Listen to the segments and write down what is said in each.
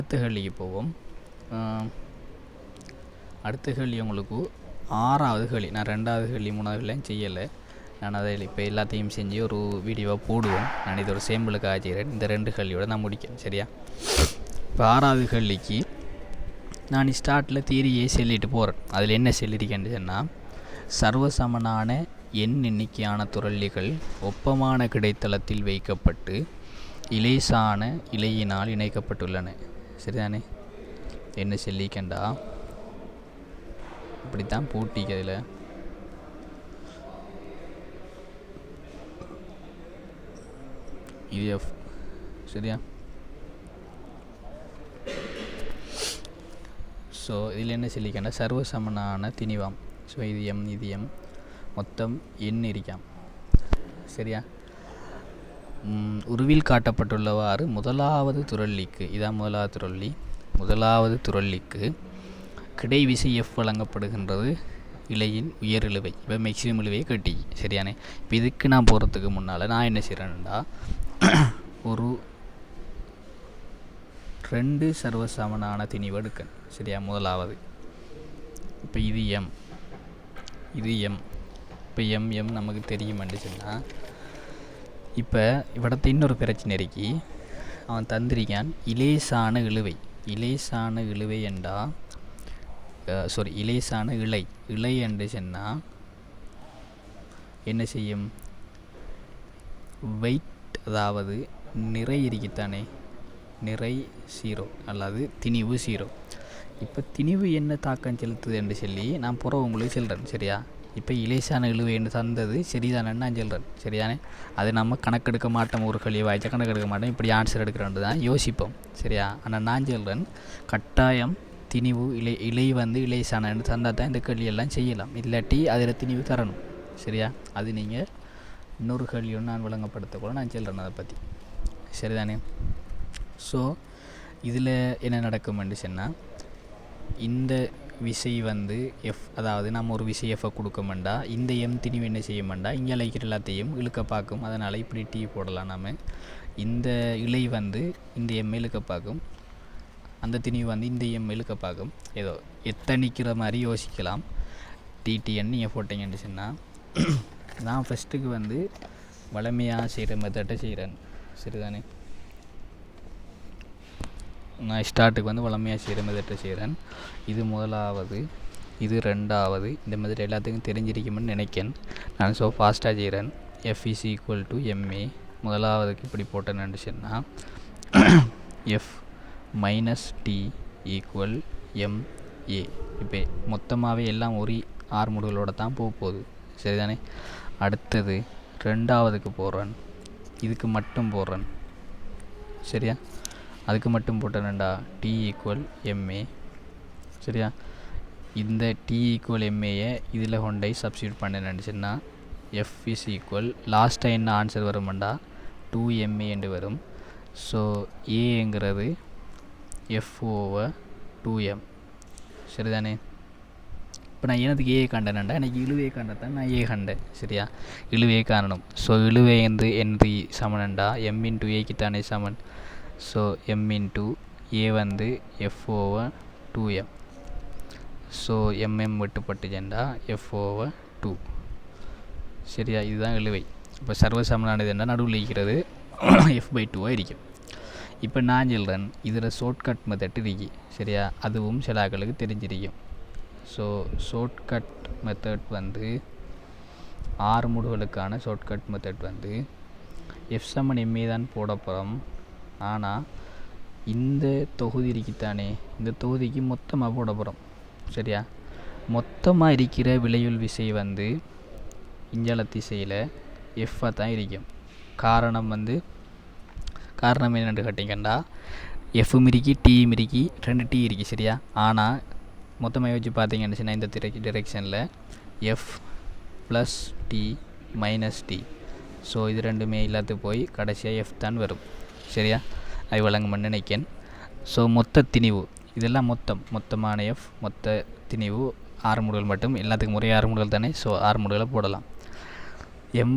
அடுத்த கேள்விக்கு போவோம். அடுத்த கேள்வி உங்களுக்கு 6வது கேள்வி. நான் 2வது கேள்வி 3வது கேள்வியும் செய்யலை. நான் அதை இப்போ எல்லாத்தையும் செஞ்சு ஒரு வீடியோவாக போடுவோம். நான் இது ஒரு சேம்பிளுக்காக செய்கிறேன். இந்த 2 கேள்வியோட நான் முடிக்கிறேன். சரியா? இப்போ 6வது கேள்விக்கு நான் ஸ்டார்ட்டில் தியரியே சொல்லிட்டு போகிறேன். அதில் என்ன சொல்லியிருக்கேன்னு சொன்னால், சர்வசமனான எண் எண்ணிக்கையான துரள்ளிகள் ஒப்பமான கிடைத்தளத்தில் வைக்கப்பட்டு இலேசான இலையினால் இணைக்கப்பட்டுள்ளன. சரிதானே? என்ன சொல்லிக்கண்டா இப்படித்தான் போட்டிக்கு அதில் இது எஃப். சரியா? ஸோ இதில் என்ன சொல்லிக்கண்டா சர்வசமனான திணிவாம். ஸோ இது எம், இது எம், மொத்தம் எண் இருக்காம். சரியா? உருவில் காட்டப்பட்டுள்ளவாறு முதலாவது துரள்ளிக்கு, இதான் முதலாவது துரள்ளி, முதலாவது துரள்ளிக்கு கிடைவிசை எஃப் வழங்கப்படுகின்றது இலையின் உயர் இழுவை. இப்போ மேக்சிமம் இழுவையை கட்டி. சரியானே? இப்போ இதுக்கு நான் போகிறதுக்கு முன்னால் நான் என்ன செய்கிறேன்டா, ஒரு 2 சர்வசமனான திணிவு எடுக்கணும். சரியா? முதலாவது இப்போ இது எம், இது எம். இப்போ எம் எம் நமக்கு தெரியுமென்று சொன்னால், இப்போ இவடத்தை இன்னொரு பிரச்சனை இருக்கி அவன் தந்திரிக்கான் இலேசான இழுவை. இலேசான இழுவை என்றா இலேசான இலை. இலை என்று சொன்னால் என்ன செய்யும்? வெயிட், அதாவது நிறை இருக்குத்தானே, நிறை 0 அல்லது திணிவு 0. இப்போ திணிவு என்ன தாக்கம் செலுத்துது என்று சொல்லி நான் புற உங்களுக்கு சொல்கிறேன். சரியா? இப்போ இலேசான இழுவை என்று தந்தது சரிதானே நான் சொல்கிறேன். சரியானே? அது நம்ம கணக்கெடுக்க மாட்டோம். ஒரு கேள்வி வாய்ச்சா கணக்கெடுக்க மாட்டோம். இப்படி ஆன்சர் எடுக்கிறோன்னு தான் யோசிப்போம். சரியா? ஆனால் நான் சொல்கிறேன், கட்டாயம் திணிவு இலை இலேசானன்னு தந்தால் தான் இந்த கேள்வியெல்லாம் செய்யலாம். இல்லாட்டி அதில் திணிவு தரணும். சரியா? அது நீங்கள் இன்னொரு கேள்வியும் நான் விளங்கப்படுத்தக்கூட நான் சொல்கிறேன் அதை பற்றி. சரிதானே? ஸோ இதில் என்ன நடக்கும்னு சொன்னால், இந்த விசை எஃப், அதாவது நம்ம ஒரு விசை எஃப்பை கொடுக்கமாண்டா, இந்த எம் திணிவு என்ன செய்யமாண்டா, இங்கே அழைக்கிற எல்லாத்தையும் இழுக்க பார்க்கும். அதனால் இப்படி டீ போடலாம். நம்ம இந்த இலை இந்த எம் இழுக்க பார்க்கும், அந்த திணிவு இந்த எம் இழுக்க பார்க்கும். ஏதோ எத்தனிக்கிற மாதிரி யோசிக்கலாம். டிடிஎன் நீங்கள் போட்டிங்கன்னு சொன்னால், நான் ஃபஸ்ட்டுக்கு வளமையாக செய்கிற மெத்தட்டை செய்கிறேன். சரிதானே? நான் ஸ்டார்ட்டுக்கு வளமையாக செய்கிற மெத்தட்டை செய்கிறேன். இது முதலாவது, இது 2வது. இந்த மெத்தட் எல்லாத்துக்கும் தெரிஞ்சிருக்குமென்னு நினைக்கிறேன். நான் ஸோ ஃபாஸ்ட்டாக செய்கிறேன். F is equal to MA. முதலாவதுக்கு இப்படி போட்டேன்னு சொன்னால், F minus T equal MA. இப்போ மொத்தமாகவே எல்லாம் ஒரு ஆர்முடுகளோடு தான் போகுது. சரிதானே? அடுத்தது 2வதுக்கு போடுறேன். இதுக்கு மட்டும் போடுறேன். சரியா? அதுக்கு மட்டும் போட்டேன்டா டி ஈக்குவல் எம்ஏ. சரியா? இந்த டி ஈக்குவல் எம்ஏயை இதில் கொண்டை சப்ஸ்டியூட் பண்ணேன்னு சொன்னால், எஃப் இஸ் ஈக்குவல் லாஸ்ட்டாக என்ன ஆன்சர் வருமாண்டா 2MA என்று வரும். ஸோ ஏங்கிறது F/2M. சரிதானே? இப்போ நான் எனக்கு ஏ கண்டேன்டா, எனக்கு இழுவையை கண்டத்தான் நான் ஏ கண்டேன். சரியா? இழுவையை காணணும். ஸோ இழுவை என்று சமனண்டா M இன்ட்டு ஏக்கு தானே சமன். ஸோ M இன்ட்டு ஏ F/2M. So MM விட்டுப்பட்டுச்சேன்டா F/2. சரியா? இதுதான் இழுவை. இப்போ சர்வசமனானது என்ன நடுவில் இருக்கிறது F/2 இருக்கும். இப்போ நான் சொல்கிறேன், இதில் ஷார்ட்கட் மெத்தட் இருக்கு. சரியா? அதுவும் சில ஆட்களுக்கு தெரிஞ்சிருக்கும். ஸோ ஷார்ட்கட் மெத்தட் 6 முடிவுகளுக்கான ஷார்ட்கட் மெத்தட் F/MA தான் போட போகிறோம். ஆனால் இந்த தொகுதி இருக்குத்தானே, இந்த தொகுதிக்கு மொத்தமாக போட போகிறோம். சரியா? மொத்தமாக இருக்கிற விளையுள் விசை இஞ்சல திசையில் எஃப்பாக தான் இருக்கும். காரணம் என்னென்று கேட்டிங்கண்டா, எஃப்பும் இருக்கி டீயும் இருக்கி 2 டீ இருக்கு. சரியா? ஆனால் மொத்தமாக வச்சு பார்த்தீங்கன்னு சொன்னால் இந்த டிரெக்ஷனில் F plus D minus D. So இது ரெண்டுமே எல்லாத்துக்கும் போய் கடைசியாக F தான் வரும். சரியா? அது வழங்குமென்னு நினைக்கிறேன். ஸோ மொத்த திணிவு இதெல்லாம் மொத்தமான F, மொத்த திணிவு 6 முடிவுகள் மட்டும். எல்லாத்துக்கும் முறையே 6 முடிவுகள் தானே. ஸோ 6 முடிவுகளை போடலாம். M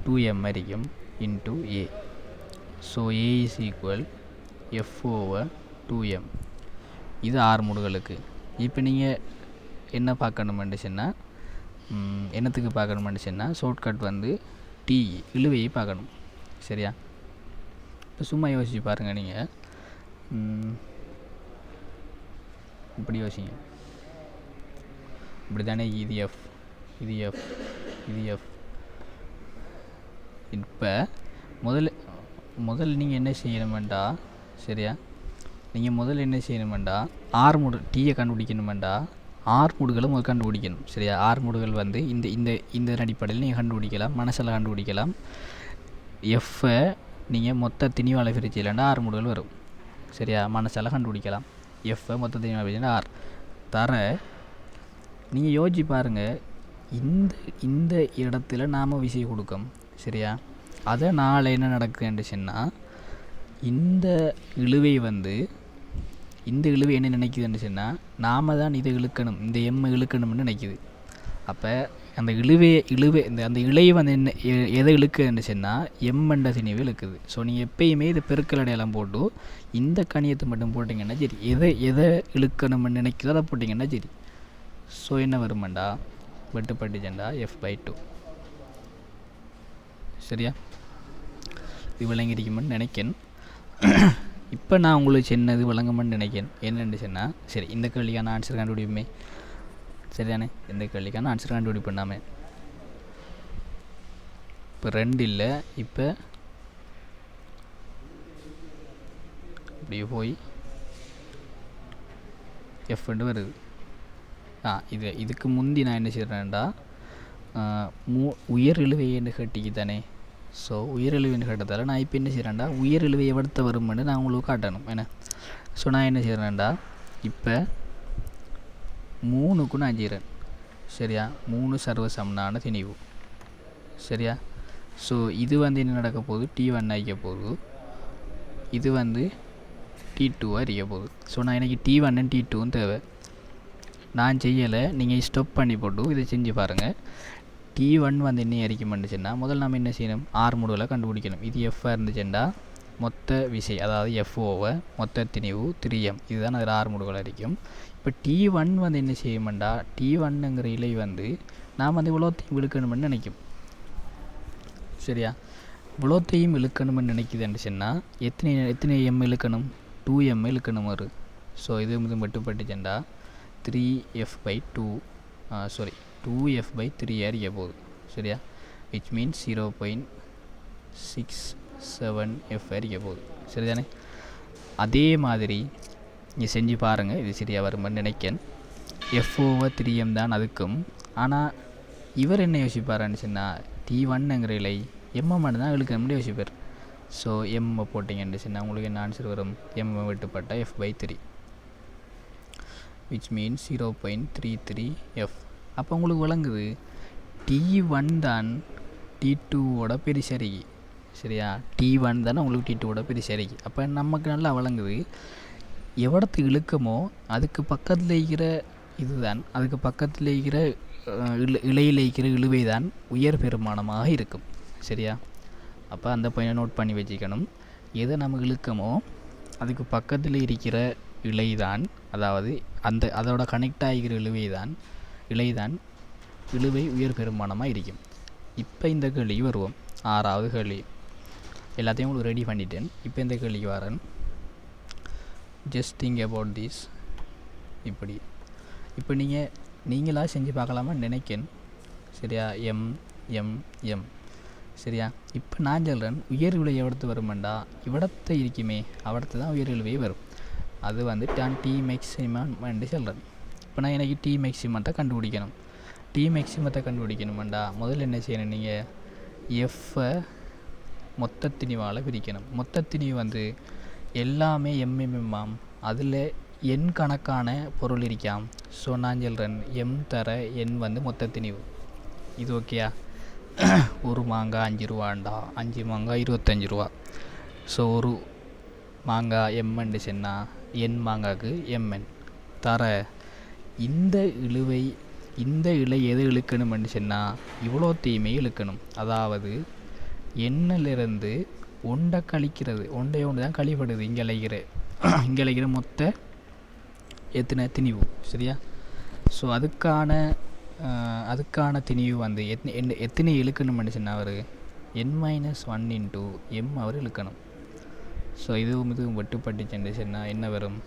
2M இருக்கும் into A. So A is equal F/2 2m. இது 6 மூடுகளுக்கு. இப்போ நீங்கள் என்ன பார்க்கணுமென்று சொன்னால் என்னத்துக்கு பார்க்கணுமென்று சொன்னால் ஷார்ட்கட் வந்து டி இழுவையை பார்க்கணும். சரியா? இப்போ சும்மா யோசிச்சு பாருங்கள். நீங்கள் இப்படி யோசிங்க. இப்படி தானே இது எஃப், இது எஃப், இது எஃப். இப்போ முதல்ல நீங்கள் என்ன செய்யணுமெண்டா, சரியா, நீங்கள் முதல்ல என்ன செய்யணுமெண்டா 6 மூடு டீயை கண்டுபிடிக்கணுமெண்டா 6 மூடுகளை முதல் கண்டுபிடிக்கணும். சரியா? 6 மூடுகள் வந்து இந்த இந்த இந்த அடிப்படையில் நீங்கள் கண்டுபிடிக்கலாம், மனசில் கண்டுபிடிக்கலாம். எஃப்பை நீங்கள் மொத்த திணிவால் பிரிச்சு இல்லைன்னா 6 மூடுகள் வரும். சரியா? மனசால் கண்டுபிடிக்கலாம். எஃப்பை மொத்த திணிவால் பிரிச்சுன்னா 6 தர. நீங்கள் யோசிச்சு பாருங்கள், இந்த இடத்துல நாம் விசை கொடுக்கும். சரியா? அதை நாளை என்ன நடக்குதுன்னு சொன்னால் இந்த இழுவை என்ன நினைக்குதுன்னு சொன்னால் நாம் தான் இதை இழுக்கணும், இந்த எம்மை இழுக்கணும்னு நினைக்குது. அப்போ அந்த அந்த இழை வந்து என்ன எதை இழுக்குதுன்னு சொன்னால் எம்என்ற திணிவை இழுக்குது. ஸோ நீங்கள் எப்பயுமே இது பெருக்கல் அடையாளம் போட்டு இந்த கணியத்தை மட்டும் போட்டிங்கன்னா சரி, எதை இழுக்கணும்னு நினைக்குதோ அதை போட்டிங்கன்னா சரி. ஸோ என்ன வருமாண்டா வெட்டுப்பட்டுச்சேண்டா f/2. சரியா? இது விளங்கியிருக்குமென்னு நினைக்கேன். இப்போ நான் உங்களுக்கு சின்னது விளங்குமென்னு நினைக்கிறேன். என்னென்னு சொன்னால் சரி, இந்த கேள்விக்கான ஆன்சர் கண்டுபிடிப்போமே. சரிதானே? இந்த கேள்விக்கான ஆன்சர் கண்டுபிடிப்பண்ணாமே. இப்போ 2 இல்லை, இப்போ இப்படி போய் F வருது. இதுக்கு முந்தி நான் என்ன செய்கிறேன்டா உயர் இழுவைன்னு கேட்டிக்கு தானே. ஸோ உயர் இழுவைன்னு கேட்டதால் நான் இப்போ என்ன செய்கிறேன்டா உயர் இழுவை எவ்வளோ வரும்னு நான் உங்களுக்கு காட்டணும். என்ன? ஸோ நான் என்ன செய்கிறேன்டா இப்போ 3க்கு நான் செய்கிறேன். சரியா? 3 சர்வசமனான திணிவு. சரியா? ஸோ இது வந்து என்ன நடக்க போகுது, T1 ஆகிக்க போகுது, இது வந்து T2 அறிக்க போகுது. ஸோ நான் எனக்கு T1 T2 தேவை. நான் செய்யலை, நீங்கள் ஸ்டாப் பண்ணி போட்டு இதை செஞ்சு பாருங்கள். T1 வந்து என்ன அறிக்கணும்னுச்சுன்னா முதல்ல நம்ம என்ன செய்யணும், 6 மூடுகளை கண்டுபிடிக்கணும். இது எஃப்பாக இருந்துச்சுன்னா மொத்த விசை, அதாவது எஃப்ஓவை மொத்த திணிவு 3m, இதுதான் அதில் 6 மூடுகள் அறிக்கும். இப்போ T1 வந்து என்ன செய்யும்டா, T1ங்கிற இலை வந்து நாம் வந்து இவ்வளோத்தையும் இழுக்கணும்னு நினைக்கும். சரியா? இவ்வளோத்தையும் இழுக்கணும்னு நினைக்குதுன்னு சொன்னால் எத்தனை எம் இழுக்கணும், 2m இழுக்கணும் வரும். ஸோ இது மட்டுப்பட்டுச்சுண்டா 2f/3 அறிய போகுது. சரியா? விச் மீன்ஸ் 0.67f அறிய போகுது. சரிதானே? அதே மாதிரி நீங்கள் செஞ்சு பாருங்கள், இது சரியாக வருமானு நினைக்கிறேன். f/3m தான் அதுக்கும். ஆனால் இவர் என்ன யோசிப்பாருன்னு சொன்னால் T1ங்கிற இலை எம்மை மட்டும் தான் இழுக்கணும்னு யோசிப்பார். ஸோ எம்மை போட்டிங்கன்னு சொன்னால் உங்களுக்கு என்ன ஆன்சர் வரும், எம்மை வெட்டுப்பட்ட f/3 which means 0.33f. அப்போ உங்களுக்கு விளங்குது T1 தான் T2வோட பெருசரிகை. சரியா? T1 தானே உங்களுக்கு T2வோட பெருசரிகை. அப்போ நமக்கு நல்லா விளங்குது எவ்வளோத்துக்கு இழுக்கமோ அதுக்கு பக்கத்தில் இருக்கிற இதுதான், அதுக்கு பக்கத்தில் இருக்கிற இலையில் இருக்கிற இழுவை தான் உயர் பெருமானமாக இருக்கும். சரியா? அப்போ அந்த பையனை நோட் பண்ணி வச்சுக்கணும். எதை நம்ம இழுக்கமோ அதுக்கு பக்கத்தில் இருக்கிற இலைதான், அதாவது அதோட கனெக்ட் ஆகிற இலைதான் இழுவை உயர் பெருமானமாக இருக்கும். இப்போ இந்த கேள்விக்கு வருவோம். 6வது கேள்வி. எல்லாத்தையும் உங்களுக்கு ரெடி பண்ணிட்டேன். இப்போ இந்த கேள்விக்கு வரேன். Just think about this. இப்படி இப்போ நீங்களாக செஞ்சு பார்க்கலாமான்னு நினைக்கிறேன். சரியா? எம். சரியா? இப்போ நான் சொல்கிறேன் உயர் இழுவை எவ்வளத்து வருமெண்டா இவ்வளத்தை இருக்குமே அவ்வளத்து தான் உயர் இழுவை வரும். அது வந்து T மேக்ஸிமம் என்று சொல்கிறேன். இப்போ நான் எனக்கு T மேக்ஸிமத்தை கண்டுபிடிக்கணும். T மேக்ஸிமத்தை கண்டுபிடிக்கணுமெண்டா முதல்ல என்ன செய்யணும், நீங்கள் எஃப்பை மொத்த திணிவால் பிரிக்கணும். மொத்த திணிவு வந்து எல்லாமே எம்எம்எம்மாம், அதில் எண் கணக்கான பொருள் இருக்காம். ஸோ நான் சொல்கிறேன் எம் தர எண் வந்து மொத்த திணிவு. இது ஓகேயா? ஒரு மாங்காய் 5 ரூபாண்டா, 5 மாங்காய் 25 ரூபா. ஸோ ஒரு மாங்காய் எம்என்னு சொன்னால் என் மாங்காய்க்கு mn தர இந்த இலை எது இழுக்கணும்னு சொன்னால் இவ்வளோத்தையுமே இழுக்கணும். அதாவது எண்ணிலிருந்து ஒன்றை கழிக்கிறது, ஒன்றை தான் கழிப்படுது இங்கே அழைக்கிற இங்கே இருக்கிற மொத்த எத்தனை திணிவு சரியா. ஸோ அதுக்கான திணிவு வந்து எத்தனை இழுக்கணும்னு சொன்னால் அவர் n-1 இன்ட்டு m அவர் இழுக்கணும். ஸோ இதுவும் வெட்டுப்பட்டுச்சுன்னு சொன்னால் என்ன வரும்,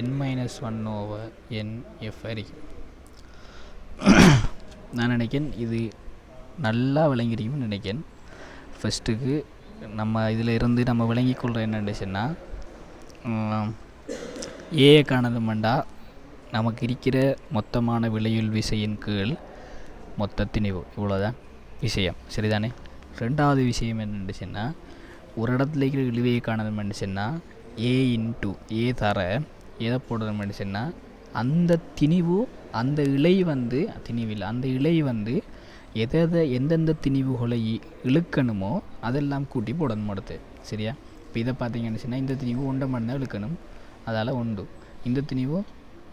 n-1/nf வரைக்கும். நான் நினைக்கிறேன் இது நல்லா விளங்கிருக்கும்னு நினைக்கிறேன். ஃபஸ்ட்டுக்கு நம்ம இதில் இருந்து நம்ம விளங்கிக்கொள்கிற என்னென்னு சொன்னால் ஏஐ காணதுமண்டா நமக்கு இருக்கிற மொத்தமான விளையுள் விசையின் கீழ் மொத்த திணிவு, இவ்வளோதான் விஷயம் சரிதானே. ரெண்டாவது விஷயம் என்னென்னு சொன்னால் ஒரு இடத்துல இருக்கிற இழுவையை காணதுமென்னு சொன்னால் ஏ தர எதை போடுறோம்னு சொன்னால் அந்த திணிவு அந்த இழை வந்து திணிவில் அந்த இழை வந்து எந்தெந்த திணிவுகளை இழுக்கணுமோ அதெல்லாம் கூட்டி போடணும் அடுத்து சரியா. இப்போ இதை பார்த்தீங்கன்னு சொன்னால் இந்த திணிவு ஒன்றை மட்டும்தான் இழுக்கணும், அதால் உண்டு. இந்த திணிவு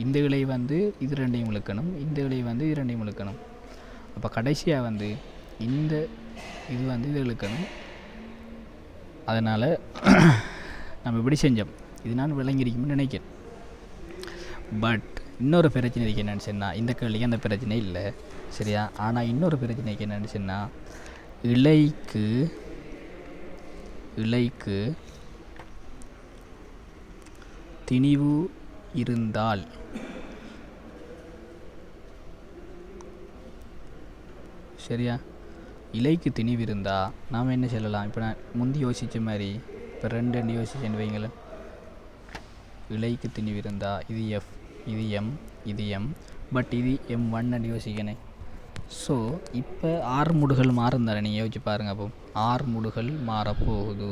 இந்த இழை வந்து இது ரெண்டையும் இழுக்கணும், இந்த இழை வந்து இது ரெண்டையும் இழுக்கணும். அப்போ கடைசியாக வந்து இது வந்து இது இழுக்கணும். அதனால் நம்ம இப்படி செஞ்சோம். இது நான் விளங்கியிருக்கும்னு நினைக்கிறேன். பட் இன்னொரு பிரச்சனை இருக்கு என்னென்னு சொன்னால் இந்த கேள்விக்கு அந்த பிரச்சனை இல்லை சரியா. ஆனால் இன்னொரு பிரச்சனைக்கு என்னென்னு சொன்னால் இழைக்கு திணிவு இருந்தால் சரியா, இலைக்கு திணிவு இருந்தால் நாம் என்ன சொல்லலாம். இப்போ நான் முந்தி யோசித்த மாதிரி இப்போ ரெண்டு யோசிச்சேன்னு வைங்களேன். இலைக்கு திணிவு இருந்தால் இது எஃப், இது எம், இது எம், பட் இது m1 யோசிக்கணே. ஸோ இப்போ 6 முடுகள் மாறுந்தானே நீங்கள் யோசிச்சு பாருங்கள். அப்போ 6 முடுகள் மாறப்போகுது.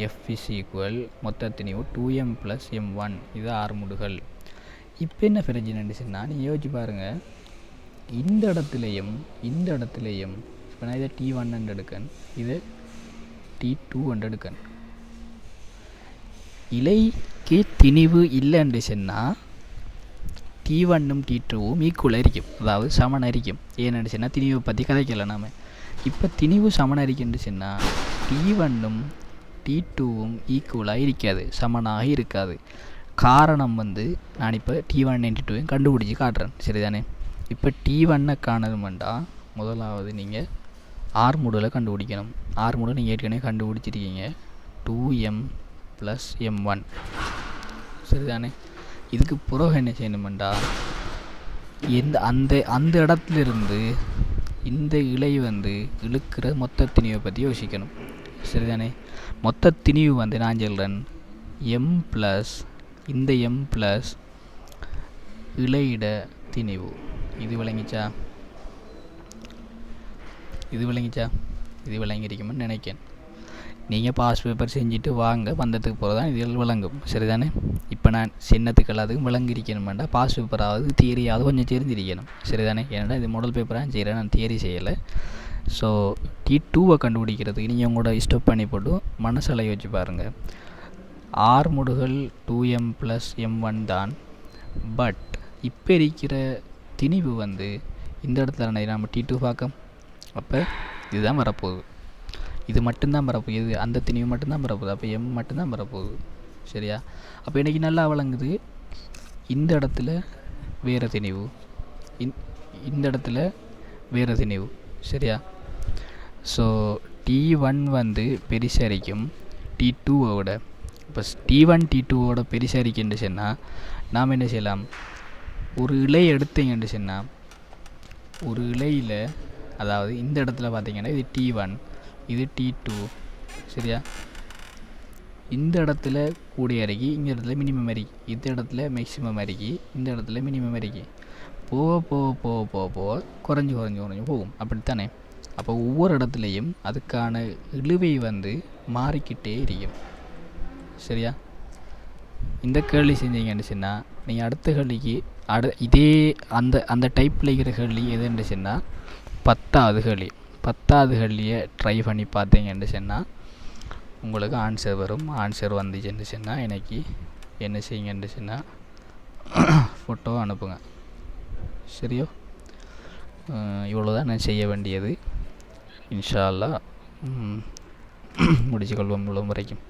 எஃப் இஸ் ஈக்குவல் மொத்த திணிவு 2m + m1, இது 6 முடுகள். இப்போ என்ன பிரச்சனைன்னு சொன்னால் நீங்கள் யோசிச்சு பாருங்கள். இந்த இடத்துலையும் இப்போ நான் இதை T1 எடுக்கேன், இதை T2 எடுக்கேன். இலைக்கு திணிவு இல்லைன்னு சொன்னால் T1ம் T2வும் ஈக்குவலாக இருக்கும், அதாவது சமனாக இருக்கும். ஏன்னு சொன்னால் திணிவை பற்றி கதைக்கல நாம். இப்போ திணிவு சமனாக இருக்குன்னு சொன்னால் T1ம் T2வும் ஈக்குவலாக இருக்காது, சமனாக இருக்காது. காரணம் வந்து நான் இப்போ T1 T2வையும் கண்டுபிடிச்சி காட்டுறேன் சரிதானே. இப்போ T1 காணதுமெண்டா முதலாவது நீங்கள் R முடுகளை கண்டுபிடிக்கணும். R முடு நீங்கள் ஏற்கனவே கண்டுபிடிச்சிருக்கீங்க 2m + m1 சரிதானே. இதுக்கு பிறகு என்ன செய்யணுமெண்டா அந்த இடத்துலேருந்து இந்த இலை வந்து இழுக்கிற மொத்த திணிவை பற்றி யோசிக்கணும் சரிதானே. மொத்த திணிவு வந்து நான் சொல்கிறேன் இந்த m + இலையிட திணிவு. இது விளங்கிச்சா? இது விளங்கியிருக்குமென்னு நினைக்கிறேன். நீங்கள் பாஸ் பேப்பர் செஞ்சுட்டு வாங்க, வந்ததுக்கு போகிறது தான் இதில் விளங்கும் சரிதானே. இப்போ நான் சின்னத்துக்கு எல்லாத்துக்கும் விளங்கியிருக்கணுமெண்டா பாஸ் பேப்பராவது தியரியாவது கொஞ்சம் தெரிஞ்சிருக்கணும் சரிதானே. ஏன்னா இது மாடல் பேப்பராக செய்கிறேன், நான் தியரி செய்யலை. ஸோ T2வை கண்டுபிடிக்கிறதுக்கு நீங்கள் உங்களோட ஸ்டாப் பண்ணி போட்டு மனசலை வச்சு பாருங்கள். 6 முடுகள் 2m + m1 தான். பட் இப்போ இருக்கிற திணிவு வந்து இந்த இடத்துல நம்ம T2 பார்க்க, அப்போ இதுதான் வரப்போகுது, இது மட்டும்தான் வரப்போகுது, அந்த திணிவு மட்டும்தான் வரப்போகுது. அப்போ m மட்டும்தான் வரப்போகுது சரியா. அப்போ இன்றைக்கி நல்லா விளங்குது. இந்த இடத்துல வேறு திணிவு, இந்த இடத்துல வேறு திணிவு சரியா. ஸோ T1 வந்து பெரிசரிக்கும் T2வை விட. இப்போ T1 T2வோட பெரிசரிக்குன்னு சொன்னால் நாம் என்ன செய்யலாம், ஒரு இலை எடுத்தீங்கன்னு சொன்னால் ஒரு இலையில், அதாவது இந்த இடத்துல பார்த்தீங்கன்னா இது T1, இது T2 சரியா. இந்த இடத்துல கூடிய அருகி, இந்த இடத்துல மினிமம் அருகி, இந்த இடத்துல மேக்ஸிமம் அருகி, இந்த இடத்துல மினிமம் அருகி, போக போக போக போக போக குறைஞ்சி போகும் அப்படித்தானே. அப்போ ஒவ்வொரு இடத்துலையும் அதுக்கான இழுவை வந்து மாறிக்கிட்டே இருக்கும் சரியா. இந்த கேள்வி செஞ்சீங்கன்னு சொன்னால் நீங்கள் அடுத்த கேள்விக்கு இதே அந்த டைப்பில் இருக்கிற கேள்வி எதுன்னு சொன்னால் 10வது கேள்வியை ட்ரை பண்ணி பார்த்தீங்கன்னு சொன்னால் உங்களுக்கு ஆன்சர் வரும். ஆன்சர் வந்துச்சுன்னு சொன்னால் எனக்கு என்ன செய்யுங்கன்னு சொன்னால் ஃபோட்டோ அனுப்புங்க சரியோ. இவ்வளோ தான் நான் செய்ய வேண்டியது. இன்ஷா அல்லாஹ் முடிச்சுக்கொள்வோம் முழு முறைக்கும்.